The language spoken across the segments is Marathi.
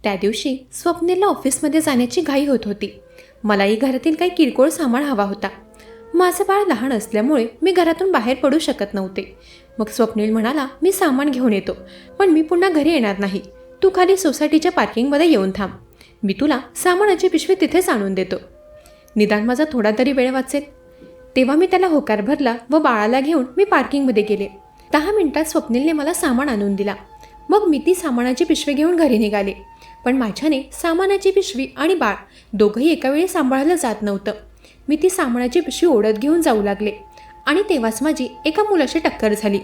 त्या दिवशी स्वप्नीलला ऑफिसमध्ये जाण्याची घाई होत होती. मलाही घरातील काही किरकोळ सामान हवा होता. माझं बाळ लहान असल्यामुळे मी घरातून बाहेर पडू शकत नव्हते. मग स्वप्नील म्हणाला, मी सामान घेऊन येतो, पण मी पुन्हा घरी येणार नाही. तू खाली सोसायटीच्या पार्किंगमध्ये येऊन थांब. मी तुला सामानाची पिशवी तिथेच आणून देतो. निदान माझा थोडा तरी वेळ वाचेल. तेव्हा मी त्याला होकार भरला व बाळाला घेऊन मी पार्किंगमध्ये गेले. 10 मिनिटात स्वप्नीलने मला सामान आणून दिला. मग मी ती सामानाची पिशवी घेऊन घरी निघाले. पण माझ्याने सामानाची पिशवी आणि बाळ दोघंही एका वेळी सांभाळलं जात नव्हतं. मी ती सामानाची पिशवी ओढत घेऊन जाऊ लागले आणि तेव्हाच माझी एका मुलाशी टक्कर झाली.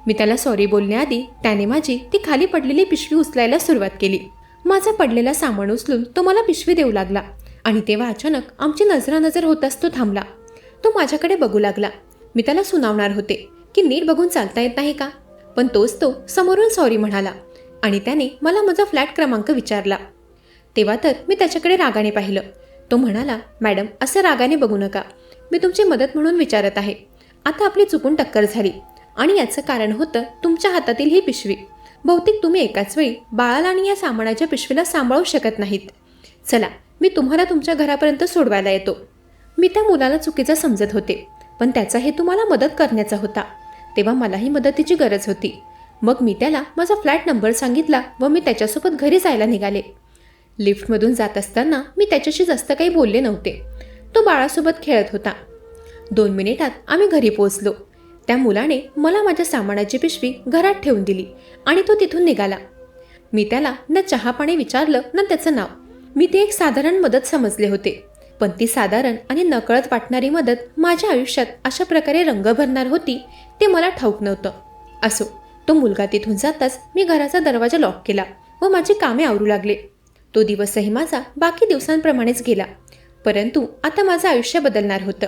मी त्याला सॉरी बोलण्याआधी त्याने माझी ती खाली पडलेली पिशवी उचलायला सुरुवात केली. माझा पडलेला सामान उचलून तो मला पिशवी देऊ लागला आणि तेव्हा अचानक आमची नजरानजर होताच तो थांबला. तो माझ्याकडे बघू लागला. मी त्याला सुनावणार होते की नीट बघून चालता येत नाही का, पण तोच तो समोरून सॉरी म्हणाला आणि त्याने मला माझा फ्लॅट क्रमांक विचारला. तेव्हा तर मी त्याच्याकडे रागाने पाहिलं. तो म्हणाला, मॅडम असं रागाने बघू नका, मी तुमची मदत म्हणून विचारत आहे. आता आपली चुकून टक्कर झाली आणि याचं कारण होतं तुमच्या हातातील ही पिशवी. बहुतेक तुम्ही एकाच वेळी बाळाला आणि या सामानाच्या पिशवीला सांभाळू शकत नाहीत. चला, मी तुम्हाला तुमच्या घरापर्यंत सोडवायला येतो. मी त्या मुलाला चुकीचं समजत होते, पण त्याचा हेतू मला मदत करण्याचा होता. तेव्हा मलाही मदतीची गरज होती. मग मी त्याला माझा फ्लॅट नंबर सांगितला व मी त्याच्यासोबत घरी जायला निघाले. लिफ्टमधून जात असताना मी त्याच्याशी जास्त काही बोलले नव्हते. तो बाळासोबत खेळत होता. 2 मिनिटात आम्ही घरी पोहोचलो. त्या मुलाने मला माझ्या सामानाची पिशवी घरात ठेवून दिली आणि तो तिथून निघाला. मी त्याला न चहा पाणी विचारलं ना त्याचं नाव. मी ती एक साधारण मदत समजले होते, पण ती साधारण आणि नकळत वाटणारी मदत माझ्या आयुष्यात अशा प्रकारे रंग भरणार होती ते मला ठाऊक नव्हतं. असो, तो मुलगा तिथून जाताच मी घराचा दरवाजा लॉक केला व माझी कामे आवरू लागले. तो दिवसही माझा बाकी दिवसांप्रमाणेच गेला, परंतु आता माझं आयुष्य बदलणार होतं.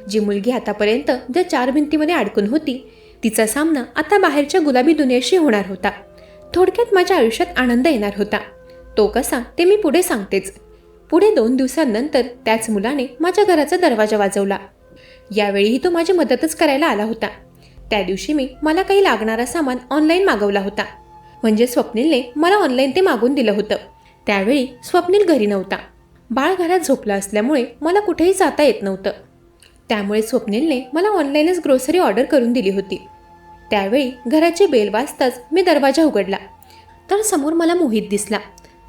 जी मुलगी आतापर्यंत ज्या 4 भिंतीमध्ये अडकून होती, तिचा सामना आता बाहेरच्या गुलाबी दुनियेशी होणार होता. थोडक्यात माझ्या आयुष्यात आनंद येणार होता. तो कसा ते मी पुढे सांगतेच. पुढे 2 दिवसांनंतर त्याच मुलाने माझ्या घराचा दरवाजा वाजवला. यावेळीही तो माझी मदतच करायला आला होता. त्या दिवशी मी मला काही लागणारा सामान ऑनलाईन मागवला होता. म्हणजे स्वप्नीलने मला ऑनलाईन ते मागून दिलं होतं. त्यावेळी स्वप्नील घरी नव्हता. बाळ घरात झोपलं असल्यामुळे मला कुठेही जाता येत नव्हतं. त्यामुळे स्वप्नीलने मला ऑनलाईनच ग्रोसरी ऑर्डर करून दिली होती. त्यावेळी घराची बेल वाजताच मी दरवाजा उघडला तर समोर मला मोहित दिसला.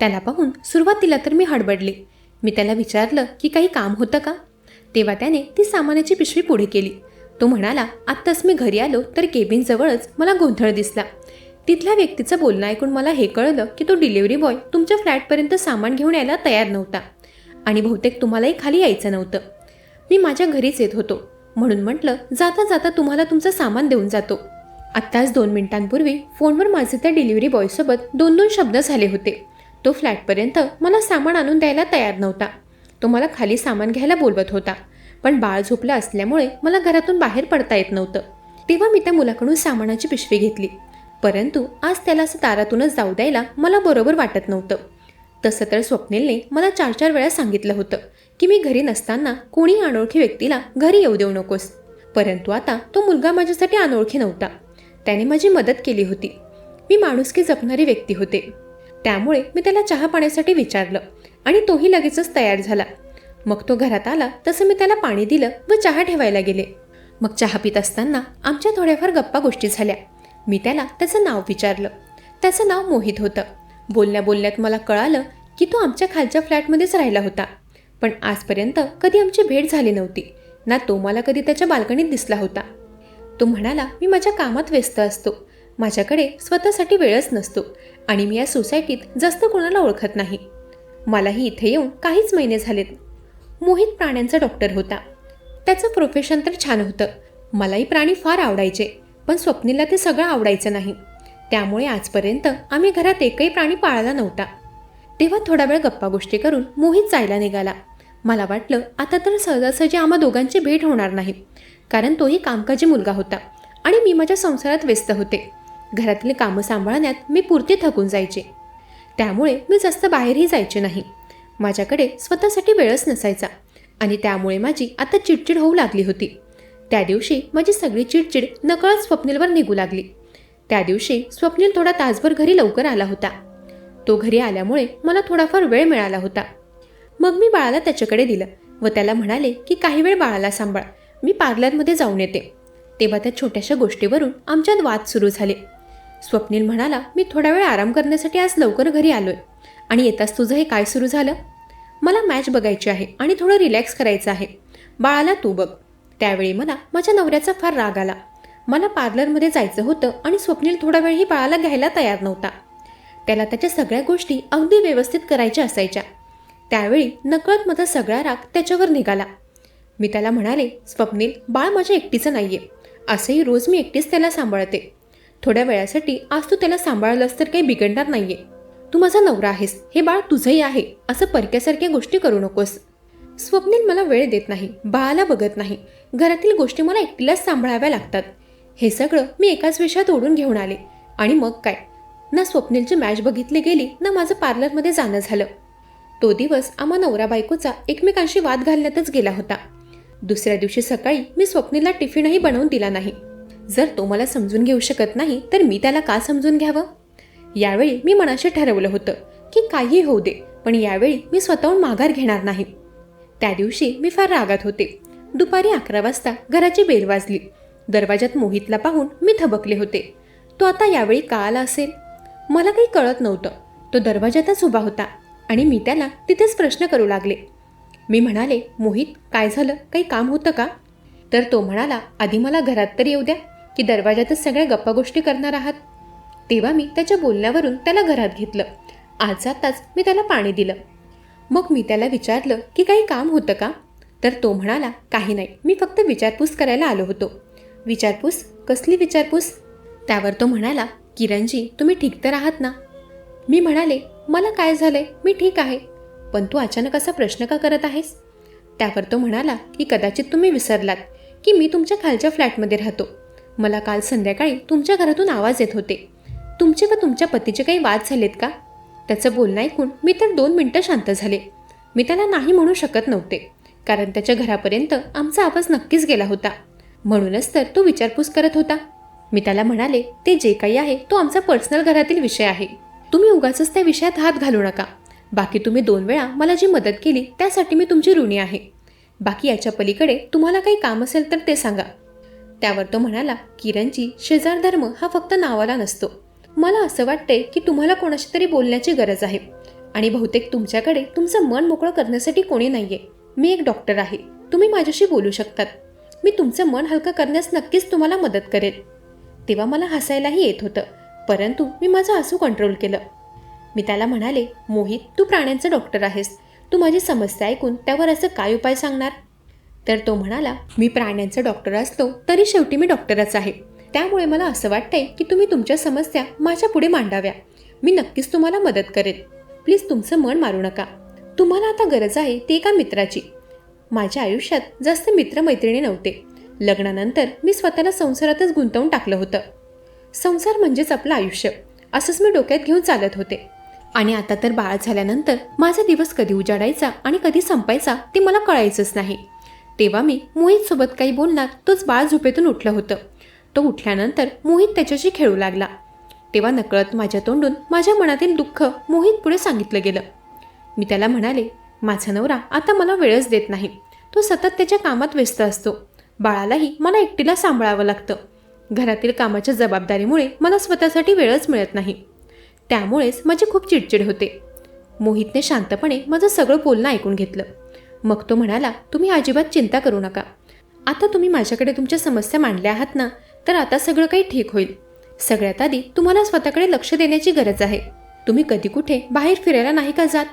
त्याला पाहून सुरुवातीला तर मी हडबडले. मी त्याला विचारलं की काही काम होतं का. तेव्हा त्याने ती सामानाची पिशवी पुढे केली. तो म्हणाला, आत्ताच मी घरी आलो तर केबिनजवळच मला गोंधळ दिसला. तिथल्या व्यक्तीचं बोलणं ऐकून मला हे कळलं की तो डिलिव्हरी बॉय तुमच्या फ्लॅटपर्यंत सामान घेऊन यायला तयार नव्हता आणि बहुतेक तुम्हालाही खाली यायचं नव्हतं. मी माझ्या घरीच येत होतो म्हणून म्हटलं जाता जाता तुम्हाला तुमचं सामान देऊन जातो. आत्ताच 2 मिनिटांपूर्वी फोनवर माझे त्या डिलिव्हरी बॉयसोबत 2 शब्द झाले होते. तो फ्लॅटपर्यंत मला सामान आणून द्यायला तयार नव्हता. तो मला खाली सामान घ्यायला बोलवत होता, पण बाळ झोपलं असल्यामुळे मला घरातून बाहेर पडता येत नव्हतं. तेव्हा मी त्या मुलाकडून सामानाची पिशवी घेतली, परंतु आज त्याला असं दारातूनच जाऊ द्यायला मला बरोबर वाटत नव्हतं. तसं तर स्वप्नीलने मला 4 वेळा सांगितलं होतं की मी घरी नसताना कोणी अनोळखी व्यक्तीला घरी येऊ देऊ नकोस. परंतु आता तो मुलगा माझ्यासाठी अनोळखी नव्हता. त्याने माझी मदत केली होती. मी माणुसकी जपणारी व्यक्ती होते. त्यामुळे मी त्याला चहा पाण्यासाठी विचारलं आणि तोही लगेचच तयार झाला. मग तो घरात आला तसं मी त्याला पाणी दिलं व चहा ठेवायला गेले. मग चहा पित असताना आमच्या थोड्याफार गप्पा गोष्टी झाल्या. मी त्याला त्याचं नाव विचारलं. त्याचं नाव मोहित होतं. बोलण्या बोलण्यात मला कळालं की तो आमच्या खालच्या फ्लॅटमध्येच राहिला होता, पण आजपर्यंत कधी आमची भेट झाली नव्हती ना तो मला कधी त्याच्या बाल्कनीत दिसला होता. तो म्हणाला, मी माझ्या कामात व्यस्त असतो, माझ्याकडे स्वतःसाठी वेळच नसतो आणि मी या सोसायटीत जास्त कोणाला ओळखत नाही. मलाही इथे येऊन काहीच महिने झालेत. मोहित प्राण्यांचा डॉक्टर होता. त्याचं प्रोफेशन तर छान होतं. मलाही प्राणी फार आवडायचे, पण स्वप्नीलला ते सगळं आवडायचं नाही. त्यामुळे आजपर्यंत आम्ही घरात एकही प्राणी पाळला नव्हता. तेव्हा थोडा वेळ गप्पा गोष्टी करून मोहित जायला निघाला. मला वाटलं आता तर सहजासहजी आम्हा दोघांची भेट होणार नाही, कारण तोही कामकाजी मुलगा होता आणि मी माझ्या संसारात व्यस्त होते. घरातली कामं सांभाळण्यात मी पुरती थकून जायचे. त्यामुळे मी जास्त बाहेरही जायचे नाही. माझ्याकडे स्वतःसाठी वेळच नसायचा आणि त्यामुळे माझी आता चिडचिड होऊ लागली होती. त्या दिवशी माझी सगळी चिडचिड नकळत स्वप्नीलवर निघू लागली. त्या दिवशी स्वप्नील थोडा तासभर घरी लवकर आला होता. तो घरी आल्यामुळे मला थोडाफार वेळ मिळाला होता. मग मी बाळाला त्याच्याकडे दिलं व त्याला म्हणाले की काही वेळ बाळाला सांभाळ, मी पार्लरमध्ये जाऊन येते. तेव्हा त्या छोट्याशा गोष्टीवरून आमच्यात वाद सुरू झाले. स्वप्नील म्हणाला, मी थोडा वेळ आराम करण्यासाठी आज लवकर घरी आलोय आणि येताच तुझं हे काय सुरू झालं? मला मॅच बघायची आहे आणि थोडं रिलॅक्स करायचं आहे, बाळाला तू बघ. त्यावेळी मला माझ्या नवऱ्याचा फार राग आला. मला पार्लरमध्ये जायचं होतं आणि स्वप्नील थोडा वेळही बाळाला घ्यायला तयार नव्हता. त्याला त्याच्या सगळ्या गोष्टी अगदी व्यवस्थित करायच्या असायच्या. त्यावेळी नकळत माझा सगळा राग त्याच्यावर निघाला. मी त्याला म्हणाले, स्वप्नील, बाळ माझ्या एकटीचं नाहीये, असंही रोज मी एकटीच त्याला सांभाळते. थोड्या वेळासाठी आज तू त्याला सांभाळलंस तर काही बिघडणार नाहीये. तू माझा नवरा आहेस, हे बाळ तुझंही आहे, असं परक्यासारख्या गोष्टी करू नकोस. स्वप्नील मला वेळ देत नाही, बाळाला बघत नाही, घरातील गोष्टी मला एकटीलाच सांभाळाव्या लागतात. हे सगळं मी एकाच विषयात ओढून घेऊन आले आणि मग काय, ना स्वप्नीलची मॅच बघितली गेली ना माझं पार्लरमध्ये जाणं झालं. तो दिवस आम्हा नवरा बायकोचा एकमेकांशी वाद घालण्यातच गेला होता. दुसऱ्या दिवशी सकाळी मी स्वप्नीलला टिफिनही बनवून दिला नाही. जर तो मला समजून घेऊ शकत नाही तर मी त्याला का समजून घ्यावं? यावेळी मी मनाशी ठरवलं होतं की काही होऊ दे, पण यावेळी मी स्वतःहून माघार घेणार नाही. त्या दिवशी मी फार रागात होते. दुपारी 11 वाजता घराची बेल वाजली. दरवाजात मोहितला पाहून मी थबकले होते. तो आता यावेळी का आला असेल? मला काही कळत नव्हतं. तो दरवाजातच उभा होता आणि मी त्याला तिथेच प्रश्न करू लागले. मी म्हणाले, मोहित, काय झालं, काही काम होतं का? तर तो म्हणाला, आधी मला घरात तर येऊ द्या, की दरवाजातच सगळ्या गप्पा गोष्टी करणार आहात? तेव्हा मी त्याच्या बोलण्यावरून त्याला घरात घेतलं. आज जाताच मी त्याला पाणी दिलं. मग मी त्याला विचारलं की काही काम होतं का? तर तो म्हणाला, काही नाही, मी फक्त विचारपूस करायला आलो होतो. विचारपूस? कसली विचारपूस? त्यावर तो म्हणाला, किरणजी, तुम्ही ठीक तर आहात ना? मी म्हणाले, मला काय झालंय, मी ठीक आहे, पण तू अचानक असा प्रश्न का करत आहेस? त्यावर तो म्हणाला की कदाचित तुम्ही विसरलात की मी तुमच्या खालच्या फ्लॅटमध्ये राहतो. मला काल संध्याकाळी तुमच्या घरातून आवाज येत होते. तुमचे व तुमच्या पतीचे काही वाद झालेत का? त्याचं बोलणं ऐकून मी तर 2 मिनिटं शांत झाले. मी त्याला नाही म्हणू शकत नव्हते, कारण त्याच्या घरापर्यंत आमचा आवाज नक्कीच गेला होता. म्हणूनच तर तो विचारपूस करत होता. मी त्याला म्हणाले, ते जे काही आहे तो आमचा पर्सनल घरातील विषय आहे. तुम्ही उगाचच त्या विषयात हात घालू नका. बाकी तुम्ही 2 वेळा मला जी मदत केली त्यासाठी मी तुमची ऋणी आहे. बाकी याच्या पलीकडे तुम्हाला काही काम असेल तर ते सांगा. त्यावर तो म्हणाला, किरणजी, शेजार धर्म हा फक्त नावाला नसतो. मला असं वाटतंय की तुम्हाला कोणाशी तरी बोलण्याची गरज आहे आणि बहुतेक तुमच्याकडे तुमचं मन मोकळं करण्यासाठी कोणी नाहीये. मी एक डॉक्टर आहे, तुम्ही माझ्याशी बोलू शकतात. मी तुमचं मन हलकं करण्यास नक्कीच तुम्हाला मदत करेल. तेव्हा मला हसायलाही येत होतं, परंतु मी माझं हसू कंट्रोल केलं. मी त्याला म्हणाले, मोहित, तू प्राण्यांचा डॉक्टर आहेस, तू माझी समस्या ऐकून त्यावर असं काय उपाय सांगणार? तर तो म्हणाला, मी प्राण्यांचा डॉक्टर असलो तरी शेवटी मी डॉक्टरच आहे. त्यामुळे मला असं वाटतंय की तुम्ही तुमच्या समस्या माझ्या पुढे मांडाव्या. मी नक्कीच तुम्हाला मदत करेन. प्लीज तुमचं मन मारू नका. तुम्हाला आता गरज आहे ती एका मित्राची. माझ्या आयुष्यात जास्त मित्रमैत्रिणी नव्हते. लग्नानंतर मी स्वतःला संसारातच गुंतवून टाकलं होतं. संसार म्हणजेच आपलं आयुष्य, असंच मी डोक्यात घेऊन चालत होते. आणि आता तर बाळ झाल्यानंतर माझा दिवस कधी उजाडायचा आणि कधी संपायचा ते मला कळायचंच नाही. तेव्हा मी मोहितसोबत काही बोलणार तोच बाळ झोपेतून उठलं होतं. तो उठल्यानंतर मोहित त्याच्याशी खेळू लागला. तेव्हा नकळत माझ्या तोंडून माझ्या मनातील दुःख मोहित पुढे सांगितलं गेलं. मी त्याला म्हणाले, माझा नवरा आता मला वेळच देत नाही. तो सतत त्याच्या कामात व्यस्त असतो. बाळालाही मला एकटीला सांभाळावं लागतं. घरातील कामाच्या जबाबदारीमुळे मला स्वतःसाठी वेळच मिळत नाही. त्यामुळेच माझी खूप चिडचिड होते. मोहितने शांतपणे माझं सगळं बोलणं ऐकून घेतलं. मग तो म्हणाला, तुम्ही अजिबात चिंता करू नका. आता तुम्ही माझ्याकडे तुमच्या समस्या मांडल्या आहात ना, तर आता सगळं काही ठीक होईल. सगळ्यात आधी तुम्हाला स्वतःकडे लक्ष देण्याची गरज आहे. तुम्ही कधी कुठे बाहेर फिरायला नाही का जात?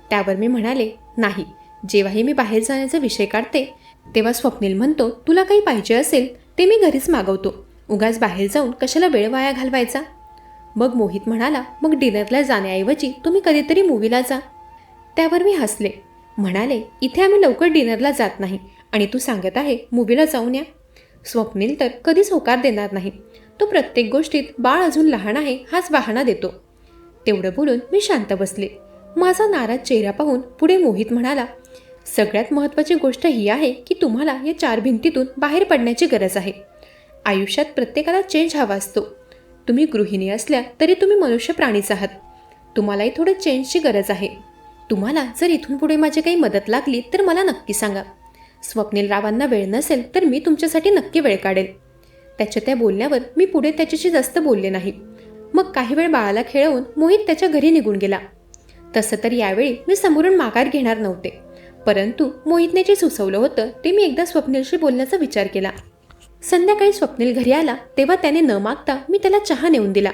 त्यावर मी म्हणाले, नाही. जेव्हाही मी बाहेर जाण्याचा विषय काढते तेव्हा स्वप्नील म्हणतो, तुला काही पाहिजे असेल ते मी घरीच मागवतो. उगाच बाहेर जाऊन कशाला वेळ वाया घालवायचा? मग मोहित म्हणाला, मग डिनरला जाण्याऐवजी तुम्ही कधीतरी मूवीला जा. त्यावर मी हसले. म्हणाले, इथे आम्ही लवकर डिनरला जात नाही आणि तू सांगत आहे मूवीला जाऊन या. स्वप्नील तर कधीच होकार देणार नाही. तो प्रत्येक गोष्टीत बाळ अजून लहान आहे हाच बहाणा देतो. तेवढं बोलून मी शांत बसले. माझा नाराज चेहरा पाहून पुढे मोहित म्हणाला, सगळ्यात महत्त्वाची गोष्ट ही आहे की तुम्हाला या 4 भिंतीतून बाहेर पडण्याची गरज आहे. आयुष्यात प्रत्येकाला चेंज हवा असतो. तुम्ही गृहिणी असल्या तरी तुम्ही मनुष्य प्राणीच आहात. तुम्हालाही थोडं चेंजची गरज आहे. तुम्हाला जर इथून पुढे माझी काही मदत लागली तर मला नक्की सांगा. स्वप्नील रावांना वेळ नसेल तर मी तुमच्यासाठी नक्की वेळ काढेल. त्याच्या त्या बोलण्यावर मी पुढे त्याच्याशी जास्त बोलले नाही. मग काही वेळ बाळाला खेळवून मोहित त्याच्या घरी निघून गेला. तसं तर यावेळी मी समोरून माघार घेणार नव्हते, परंतु मोहितने जे सुचवलं होतं ते मी एकदा स्वप्नीलशी बोलण्याचा विचार केला. संध्याकाळी स्वप्नील घरी आला तेव्हा त्याने न मागता मी त्याला चहा नेऊन दिला.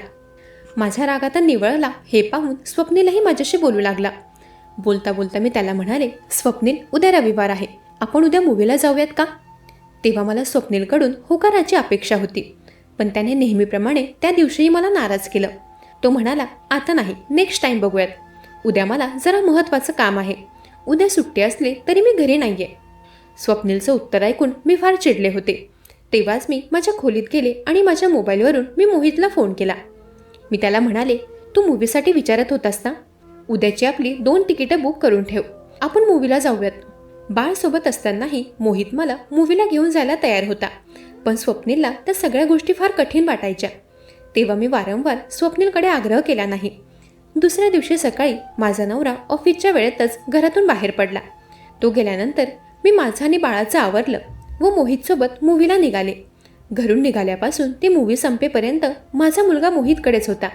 माझा राग आता निवळला हे पाहून स्वप्नीलही माझ्याशी बोलू लागला. बोलता बोलता मी त्याला म्हणाले, स्वप्नील, उद्या रविवार आहे, आपण उद्या मूवीला जाऊयात का? तेव्हा मला स्वप्नीलकडून होकाराची अपेक्षा होती, पण त्याने नेहमीप्रमाणे त्या दिवशीही मला नाराज केलं. तो म्हणाला, आता नाही, नेक्स्ट टाईम बघूयात. उद्या मला जरा महत्त्वाचं काम आहे. उद्या सुट्टी असली तरी मी घरी नाही आहे. स्वप्नीलचं उत्तर ऐकून मी फार चिडले होते. तेव्हाच मी माझ्या खोलीत गेले आणि माझ्या मोबाईलवरून मी मोहितला फोन केला. मी त्याला म्हणाले, तू मूवीसाठी विचारत होतास ना? उद्याची आपली 2 तिकीटं बुक करून ठेव, आपण मूवीला जाऊयात. बाळसोबत असतानाही मोहित मला मूवीला घेऊन जायला तयार होता, पण स्वप्नीलला त्या सगळ्या गोष्टी फार कठीण वाटायच्या. तेव्हा मी वारंवार स्वप्नीलकडे आग्रह केला नाही. दुसऱ्या दिवशी सकाळी माझा नवरा ऑफिसच्या वेळेतच घरातून बाहेर पडला. तो गेल्यानंतर मी माझं आणि बाळाचं आवरलं व मोहितसोबत मूवीला निघाले. घरून निघाल्यापासून ती मूवी संपेपर्यंत माझा मुलगा मोहितकडेच होता.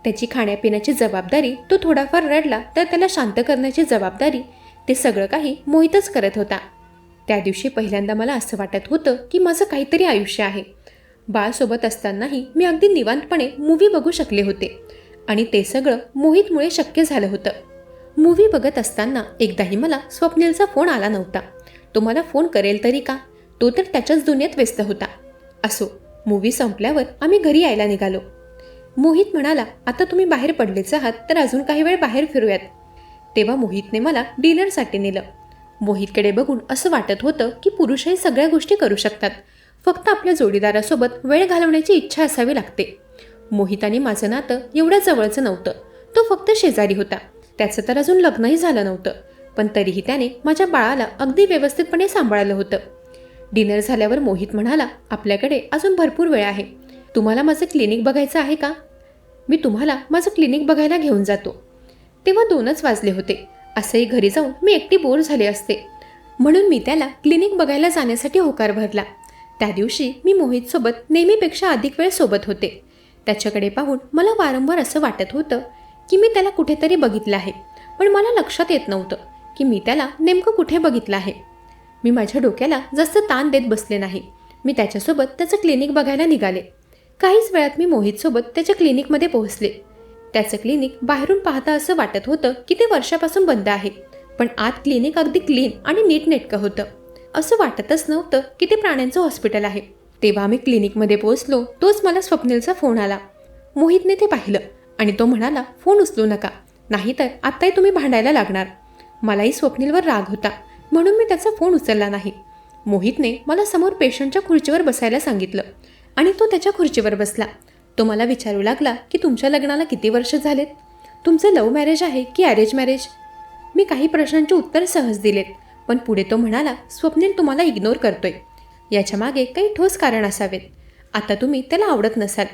त्याची खाण्यापिण्याची जबाबदारी तो थोडाफार रडला तर त्याला शांत करण्याची जबाबदारी ते सगळं काही मोहितच करत होता. त्या दिवशी पहिल्यांदा मला असं वाटत होतं की माझं काहीतरी आयुष्य आहे. बाळसोबत असतानाही मी अगदी निवांतपणे मूवी बघू शकले होते आणि ते सगळं मोहितमुळे शक्य झालं होतं. मूवी बघत असताना एकदाही मला स्वप्नीलचा फोन आला नव्हता. तो मला फोन करेल तरी का? तो तर त्याच्याच दुनियेत व्यस्त होता. असो, मूवी संपल्यावर आम्ही घरी यायला निघालो. मोहित म्हणाला, आता तुम्ही बाहेर पडलेच आहात तर अजून काही वेळ बाहेर फिरूयात. तेव्हा मोहितने मला डिनरसाठी नेलं. मोहितकडे बघून असं वाटत होतं की पुरुषही सगळ्या गोष्टी करू शकतात, फक्त आपल्या जोडीदारासोबत वेळ घालवण्याची इच्छा असावी लागते. मोहित आणि माझं नातं एवढ्या जवळचं नव्हतं. तो फक्त शेजारी होता. त्याचं तर अजून लग्नही झालं नव्हतं, पण तरीही त्याने माझ्या बाळाला अगदी व्यवस्थितपणे सांभाळलं होतं. डिनर झाल्यावर मोहित म्हणाला, आपल्याकडे अजून भरपूर वेळ आहे. तुम्हाला माझं क्लिनिक बघायचं आहे का? मी तुम्हाला माझं क्लिनिक बघायला घेऊन जातो. तेव्हा 2च वाजले होते. असंही घरी जाऊन मी एकटी बोर झाले असते, म्हणून मी त्याला क्लिनिक बघायला जाण्यासाठी होकार भरला. त्या दिवशी मी मोहितसोबत नेहमीपेक्षा अधिक वेळ सोबत होते. त्याच्याकडे पाहून मला वारंवार असं वाटत होतं की मी त्याला कुठेतरी बघितलं आहे, पण मला लक्षात येत नव्हतं की मी त्याला नेमकं कुठे बघितलं आहे. मी माझ्या डोक्याला जास्त ताण देत बसले नाही. मी त्याच्यासोबत त्याचं क्लिनिक बघायला निघाले. काहीच वेळात मी मोहितसोबत त्याच्या क्लिनिकमध्ये पोहोचले. त्याचं क्लिनिक बाहेरून पाहता असं वाटत होतं की ते वर्षापासून बंद आहे, पण आत क्लिनिक अगदी क्लीन आणि नीटनेटकं होतं. असं वाटतच नव्हतं की ते प्राण्यांचं हॉस्पिटल आहे. तेव्हा आम्ही क्लिनिकमध्ये पोहोचलो तोच मला स्वप्नीलचा फोन आला. मोहितने ते पाहिलं आणि तो म्हणाला, फोन उचलू नका, नाहीतर आत्ताही तुम्ही भांडायला लागणार. मलाही स्वप्नीलवर राग होता, म्हणून मी त्याचा फोन उचलला नाही. मोहितने मला समोर पेशंटच्या खुर्चीवर बसायला सांगितलं आणि तो त्याच्या खुर्चीवर बसला. तो मला विचारू लागला की तुमच्या लग्नाला किती वर्ष झालेत? तुमचं लव्ह मॅरेज आहे की अरेंज मॅरेज? मी काही प्रश्नांची उत्तर सहज दिलेत, पण पुढे तो म्हणाला, स्वप्नील तुम्हाला इग्नोर करतोय. याच्या मागे काही ठोस कारण असावेत. आता तुम्ही त्याला आवडत नसाल.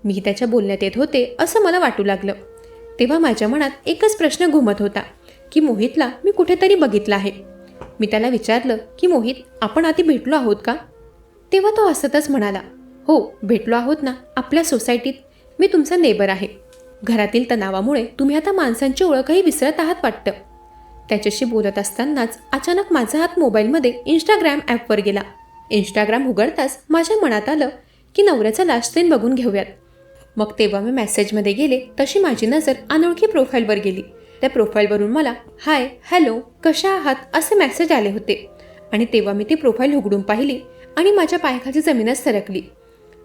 मी त्याच्या बोलण्यात येत होते असं मला वाटू लागलं. तेव्हा माझ्या मनात एकच प्रश्न घुमत होता की मोहितला मी कुठेतरी बघितलं आहे. मी त्याला विचारलं की मोहित, आपण आधी भेटलो आहोत का? तेव्हा तो हसतच म्हणाला, हो भेटलो आहोत ना, आपल्या सोसायटीत. मी तुमचा नेबर आहे. घरातील तणावामुळे तुम्ही आता माणसांची ओळखही विसरत आहात वाटतं. त्याच्याशी बोलत असतानाच अचानक माझा हात मोबाईलमध्ये इंस्टाग्राम ॲपवर गेला. इंस्टाग्राम उघडताच माझ्या मनात आलं की नवऱ्याचा लास्ट सीन बघून घेऊयात. मग तेव्हा मी मेसेजमध्ये गेले तशी माझी नजर अनोळखी प्रोफाईलवर गेली. त्या प्रोफाईलवरून मला हाय, हॅलो, कशा आहात असे मेसेज आले होते आणि तेव्हा मी ती प्रोफाईल उघडून पाहिली आणि माझ्या पायाखाली जमीनच सरकली.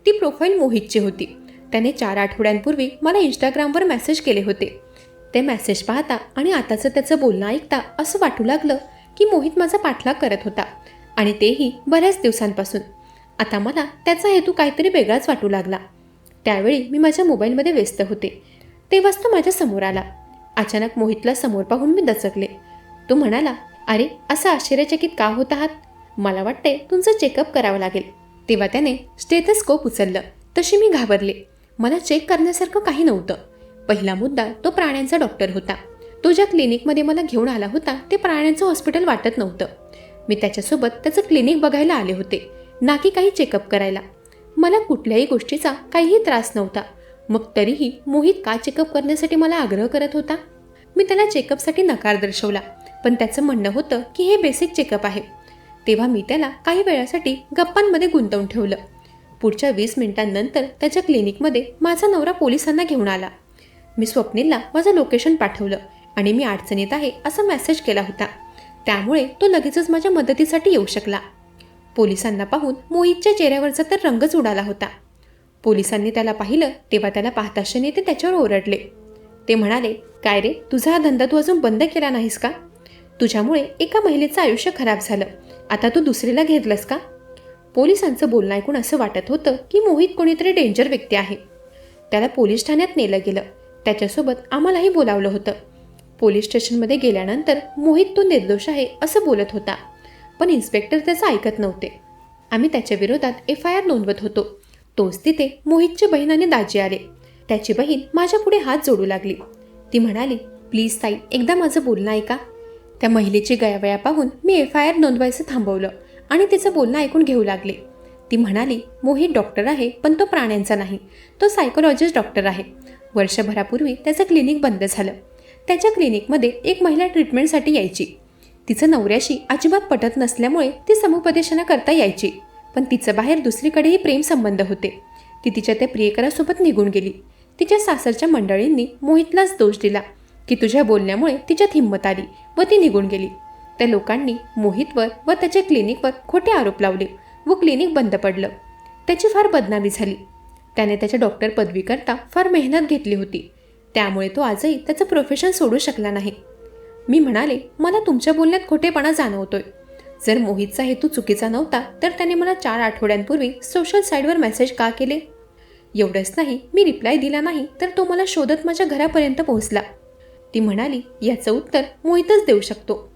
ती प्रोफाईल मोहितची होती. त्याने 4 आठवड्यांपूर्वी मला इंस्टाग्रामवर मेसेज केले होते. ते मेसेज पाहता आणि आताचं त्याचं बोलणं ऐकता असं वाटू लागलं की मोहित माझा पाठलाग करत होता आणि तेही बऱ्याच दिवसांपासून. आता मला त्याचा हेतू काहीतरी वेगळाच वाटू लागला. त्यावेळी मी माझ्या मोबाईलमध्ये व्यस्त होते. तेव्हाच तो माझ्या समोर आला. अचानक मोहितला समोर पाहून मी दचकले. तो म्हणाला, अरे असं आश्चर्यचकित का होत आहात? मला वाटते तुमचं चेकअप करावं लागेल. तेव्हा त्याने स्टेथोस्कोप उचललं. तशी मी घाबरले. मला चेक करण्यासारखं काही नव्हतं. पहिला मुद्दा तो प्राण्यांचा डॉक्टर होता. तो ज्या क्लिनिकमध्ये मला घेऊन आला होता ते प्राण्यांचं हॉस्पिटल वाटत नव्हतं. मी त्याच्यासोबत त्याचं क्लिनिक बघायला आले होते, ना की काही चेकअप करायला. मला कुठल्याही गोष्टीचा काहीही त्रास नव्हता. मग तरीही मोहित का चेकअप करण्यासाठी मला आग्रह करत होता? मी त्याला चेकअपसाठी नकार दर्शवला, पण त्याचं म्हणणं होतं की हे बेसिक चेकअप आहे. तेव्हा मी त्याला काही वेळासाठी गप्पांमध्ये गुंतवून ठेवलं. पुढच्या 20 मिनिटांनंतर त्याच्या क्लिनिकमध्ये माझा नवरा पोलिसांना घेऊन आला. मी स्वप्नीलला माझं लोकेशन पाठवलं आणि मी अडचणीत आहे असा मेसेज केला होता. त्यामुळे तो लगेचच माझ्या मदतीसाठी येऊ शकला. पोलिसांना पाहून मोहितच्या चेहऱ्यावरचा तर रंगच उडाला होता. पोलिसांनी त्याला पाहिलं तेव्हा त्याला पाहता क्षणी ते त्याच्यावर ओरडले. ते म्हणाले, काय रे, तुझा हा धंदा तू अजून बंद केला नाहीस का? तुझ्यामुळे एका महिलेचं आयुष्य खराब झालं, आता तू दुसरीला घेतलंस का? पोलिसांचं बोलणं ऐकून असं वाटत होतं की मोहित कोणीतरी डेंजर व्यक्ती आहे. त्याला पोलीस ठाण्यात नेलं गेलं. त्याच्यासोबत आम्हालाही बोलावलं होतं. पोलीस स्टेशनमध्ये गेल्यानंतर मोहित तो निर्दोष आहे असं बोलत होता, पण इन्स्पेक्टर त्याचं ऐकत नव्हते. आम्ही त्याच्या विरोधात FIR नोंदवत होतो. तोच तिथे मोहितची बहीण आणि दाजी आले. त्याची बहीण माझ्या पुढे हात जोडू लागली. ती म्हणाली, प्लीज ताई, एकदा माझं बोलणं ऐका. त्या महिलेची गयावया पाहून मी FIR नोंदवायचं थांबवलं आणि तिचं बोलणं ऐकून घेऊ लागले. ती म्हणाली, मोहित डॉक्टर आहे, पण तो प्राण्यांचा नाही, तो सायकोलॉजिस्ट डॉक्टर आहे. वर्षभरापूर्वी त्याचं क्लिनिक बंद झालं. त्याच्या क्लिनिकमध्ये एक महिला ट्रीटमेंटसाठी यायची. तिचं नवऱ्याशी अजिबात पटत नसल्यामुळे ती समुपदेशना करता यायची, पण तिचं बाहेर दुसरीकडेही प्रेम संबंध होते. ती तिच्या त्या प्रियकरासोबत निघून गेली. तिच्या सासरच्या मंडळींनी मोहितलाच दोष दिला की तुझ्या बोलण्यामुळे तिच्यात हिंमत आली व ती निघून गेली. त्या लोकांनी मोहितवर व त्याच्या क्लिनिकवर खोटे आरोप लावले व क्लिनिक बंद पडलं. त्याची फार बदनामी झाली. त्याने त्याच्या डॉक्टर पदवीकरता फार मेहनत घेतली होती, त्यामुळे तो आजही त्याचं प्रोफेशन सोडू शकला नाही. मी म्हणाले, मला तुमच्या बोलण्यात खोटेपणा जाणवतोय. जर मोहितचा हेतू चुकीचा नव्हता तर त्याने मला 4 आठवड्यांपूर्वी सोशल साईटवर मेसेज का केले? एवढंच नाही, मी रिप्लाय दिला नाही तर तो मला शोधत माझ्या घरापर्यंत पोहोचला. ती म्हणाली, याचं उत्तर मोहितच देऊ शकतो.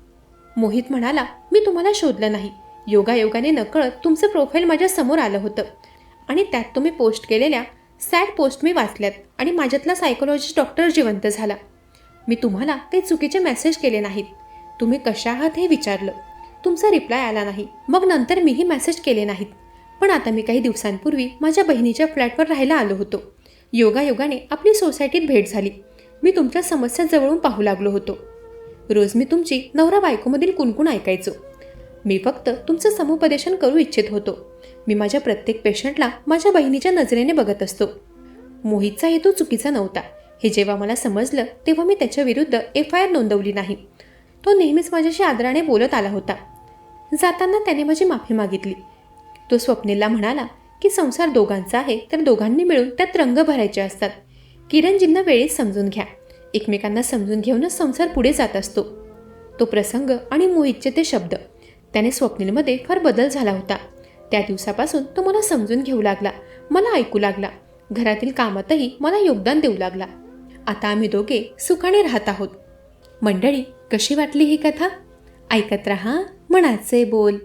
मोहित म्हणाला, मी तुम्हाला शोधलं नाही. योगायोगाने नकळत तुमचं प्रोफाईल माझ्या समोर आलं होतं आणि त्यात तुम्ही पोस्ट केलेल्या सॅड पोस्ट मी वाचल्यात आणि माझ्यातला सायकोलॉजिस्ट डॉक्टर जिवंत झाला. मी तुम्हाला काही चुकीचे मेसेज केले नाहीत. तुम्ही कशा आहात हे विचारलं. तुमचा रिप्लाय आला नाही. मग नंतर मीही मेसेज केले नाहीत. पण आता मी काही दिवसांपूर्वी माझ्या बहिणीच्या फ्लॅटवर राहायला आलो होतो. योगायोगाने आपली सोसायटीत भेट झाली. मी तुमच्या समस्या जवळून पाहू लागलो होतो. रोज मी तुमची नवरा बायकोमधील कुणकुण ऐकायचो. मी फक्त तुमचं समुपदेशन करू इच्छित होतो. मी माझ्या प्रत्येक पेशंटला माझ्या बहिणीच्या नजरेने बघत असतो. मोहितचा हेतू चुकीचा नव्हता हे जेव्हा मला समजलं तेव्हा मी त्याच्या विरुद्ध FIR नोंदवली नाही. तो नेहमीच माझ्याशी आदराने बोलत आला होता. जाताना त्याने माझी माफी मागितली. तो स्वप्नीलला म्हणाला की संसार दोघांचा आहे तर दोघांनी मिळून त्यात रंग भरायचे असतात. किरणजींना वेळीच समजून घ्या. एकमेकांना समजून घेऊनच संसार पुढे जात असतो. तो प्रसंग आणि मोहितचे ते शब्द, त्याने स्वप्नीलमध्ये फार बदल झाला होता. त्या दिवसापासून तो मला समजून घेऊ लागला, मला ऐकू लागला, घरातील कामातही मला योगदान देऊ लागला. आता आम्ही दोघे सुखाने राहत आहोत. मंडळी, कशी वाटली ही कथा? ऐकत रहा मनाचे बोल.